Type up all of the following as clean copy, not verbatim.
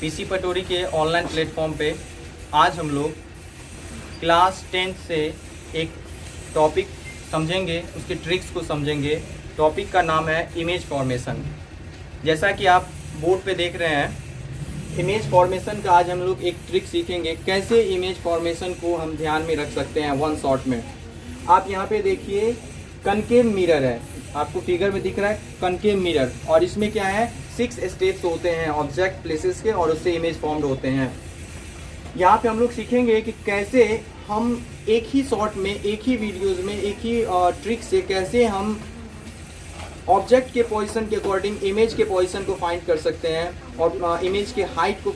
PC Patori के online platform पे आज हम लोग क्लास 10 से एक टॉपिक समझेंगे, उसके ट्रिक्स को समझेंगे। टॉपिक का नाम है इमेज फॉर्मेशन। जैसा कि आप बोर्ड पे देख रहे हैं, इमेज फॉर्मेशन का आज हम लोग एक ट्रिक सीखेंगे, कैसे इमेज फॉर्मेशन को हम ध्यान में रख सकते हैं वन शॉट में। आप यहाँ पे देखिए कनकेव मिरर है, आपको फिगर में दिख रहा है कनकेव मिरर, और इसमें क्या है 6 स्टेप्स होते हैं ऑब्जेक्ट प्लेसेस के, और उससे इमेज फॉर्म्ड होते हैं। यहाँ पे हम लोग सीखेंगे कि कैसे हम एक ही शॉट में, एक ही वीडियोज़ में, एक ही ट्रिक से कैसे हम ऑब्जेक्ट के पोजीशन के अकॉर्डिंग इमेज के पोजीशन को फाइंड कर सकते हैं, और इमेज के हाइट को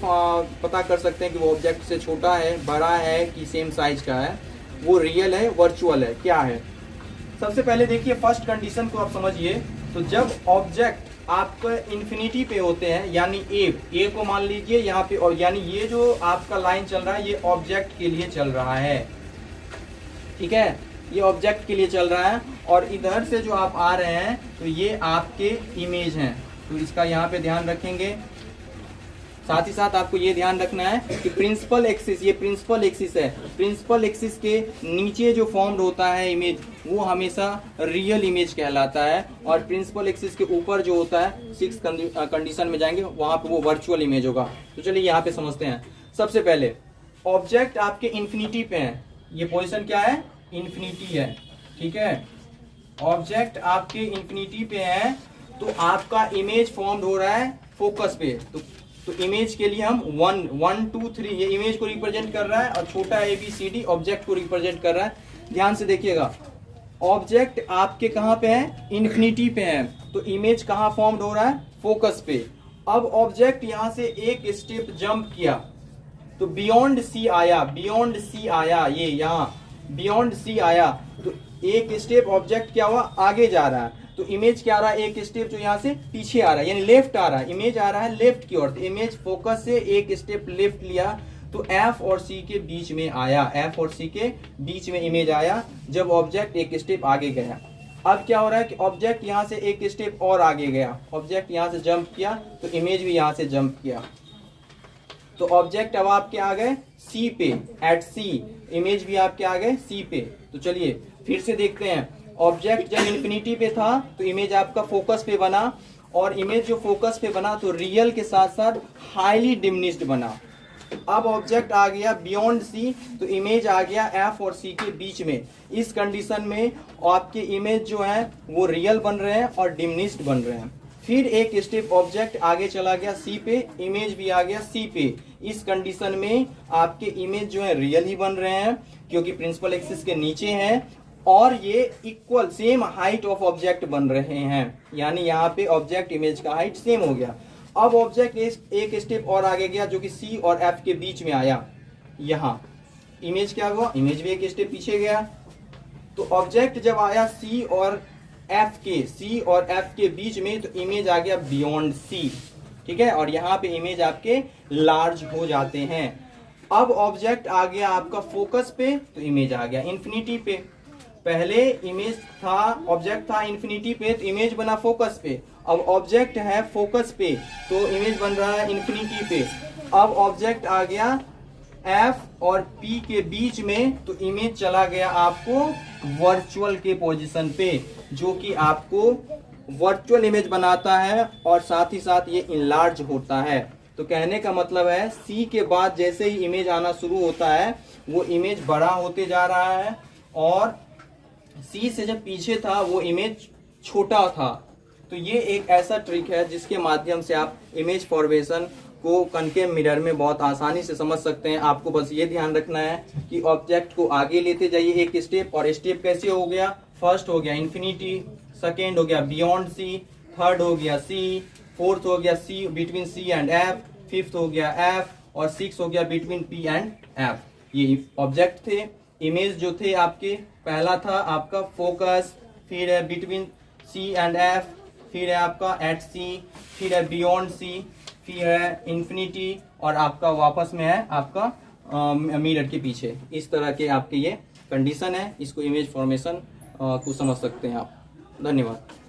पता कर सकते हैं कि वो ऑब्जेक्ट से छोटा है, बड़ा है कि सेम साइज का है, वो रियल है, वर्चुअल है, क्या है। सबसे पहले देखिए फर्स्ट कंडीशन को आप समझिए। तो जब ऑब्जेक्ट आपका इन्फिनिटी पे होते हैं, यानी ए को मान लीजिए यहाँ पे, और यानी ये जो आपका लाइन चल रहा है ये ऑब्जेक्ट के लिए चल रहा है, ठीक है, ये ऑब्जेक्ट के लिए चल रहा है, और इधर से जो आप आ रहे हैं तो ये आपके इमेज हैं। तो इसका यहाँ पे ध्यान रखेंगे। साथ ही साथ आपको ये ध्यान रखना है कि प्रिंसिपल एक्सिस, ये प्रिंसिपल एक्सिस है, प्रिंसिपल एक्सिस के नीचे जो फॉर्म्ड होता है इमेज वो हमेशा रियल इमेज कहलाता है, और प्रिंसिपल एक्सिस के ऊपर जो होता है 6 कंडीशन में जाएंगे वहां पे वो वर्चुअल इमेज होगा। तो चलिए यहाँ पे समझते हैं। सबसे पहले ऑब्जेक्ट आपके इन्फिनिटी पे है, ये पोजिशन क्या है, इन्फिनिटी है, ठीक है। ऑब्जेक्ट आपके इन्फिनिटी पे है तो आपका इमेज फॉर्म्ड हो रहा है फोकस पे। तो इमेज के लिए हम 1 1 2 3 ये इमेज को रिप्रेजेंट कर रहा है, और छोटा ABCD ऑब्जेक्ट को रिप्रेजेंट कर रहा है। ध्यान से देखिएगा, ऑब्जेक्ट आपके कहाँ पे है, इन्फिनिटी पे है, तो इमेज कहाँ फॉर्म्ड हो रहा है, फोकस पे। अब ऑब्जेक्ट यहाँ से एक स्टेप जंप किया तो बियॉन्ड सी आया, बियॉन्ड सी आया, ये यहाँ बियॉन्ड सी आया, तो एक स्टेप ऑब्जेक्ट क्या हुआ, आगे जा रहा है। तो इमेज क्या आ रहा है, एक स्टेप जो यहाँ से पीछे आ रहा है, यानी लेफ्ट आ रहा है, इमेज आ रहा है लेफ्ट की ओर। तो इमेज फोकस से एक स्टेप लेफ्ट लिया तो F और C के बीच में आया, F और C के बीच में इमेज आया जब ऑब्जेक्ट एक स्टेप आगे गया। अब क्या हो रहा है कि ऑब्जेक्ट यहाँ से एक स्टेप और आगे गया, ऑब्जेक्ट यहाँ से जंप किया तो इमेज भी यहाँ से जंप किया, तो ऑब्जेक्ट अब आपके आ गए C पे, एट C, इमेज भी आपके आ गए C पे। तो चलिए फिर से देखते हैं। ऑब्जेक्ट जब इन्फिनिटी पे था तो इमेज आपका फोकस पे बना, और इमेज जो फोकस पे बना तो रियल के साथ साथ हाईली डिमिनिश्ड बना। अब ऑब्जेक्ट आ गया बियॉन्ड C, तो इमेज आ गया F और C के बीच में। इस कंडीशन में आपके इमेज जो है वो रियल बन रहे हैं और डिमिनिश्ड बन रहे हैं। फिर एक स्टेप ऑब्जेक्ट आगे चला गया C पे, इमेज भी आ गया C पे। इस कंडीशन में आपके इमेज जो है रियल ही बन रहे हैं क्योंकि प्रिंसिपल एक्सिस के नीचे हैं, और ये equal same height of object बन रहे हैं, यानी यहाँ पे ऑब्जेक्ट इमेज का हाइट सेम हो गया। अब ऑब्जेक्ट एक स्टेप और आगे गया जो कि C और F के बीच में आया, यहाँ इमेज क्या हुआ, इमेज भी एक स्टेप पीछे गया। तो ऑब्जेक्ट जब आया C और F के बीच में तो इमेज आ गया बियॉन्ड C, ठीक है, और यहाँ पे इमेज आपके लार्ज हो जाते हैं। अब ऑब्जेक्ट आ गया आपका फोकस पे तो इमेज आ गया इन्फिनिटी पे। पहले इमेज था, ऑब्जेक्ट था इन्फिनिटी पे तो इमेज बना फोकस पे, अब ऑब्जेक्ट है फोकस पे तो इमेज बन रहा है इन्फिनिटी पे। अब ऑब्जेक्ट आ गया F और P के बीच में तो इमेज चला गया आपको वर्चुअल के पोजीशन पे, जो कि आपको वर्चुअल इमेज बनाता है और साथ ही साथ ये इनलार्ज होता है। तो कहने का मतलब है C के बाद जैसे ही इमेज आना शुरू होता है वो इमेज बड़ा होते जा रहा है, और C से जब पीछे था वो इमेज छोटा था। तो ये एक ऐसा ट्रिक है जिसके माध्यम से आप इमेज फॉर्मेशन को कनकेव मिरर में बहुत आसानी से समझ सकते हैं। आपको बस ये ध्यान रखना है कि ऑब्जेक्ट को आगे लेते जाइए एक स्टेप, और स्टेप कैसे हो गया, फर्स्ट हो गया इन्फिनिटी, सेकेंड हो गया बियॉन्ड C, थर्ड हो गया C, फोर्थ हो गया C between C and F, fifth हो गया F, और सिक्स हो गया बिटवीन P एंड F। ये ऑब्जेक्ट थे। इमेज जो थे आपके, पहला था आपका फोकस, फिर है बिटवीन C एंड F, फिर है आपका एट C, फिर है बियॉन्ड C, फिर है इन्फिनिटी, और आपका वापस में है आपका मिरर के पीछे। इस तरह के आपके ये कंडीशन है, इसको इमेज फॉर्मेशन को समझ सकते हैं आप। धन्यवाद।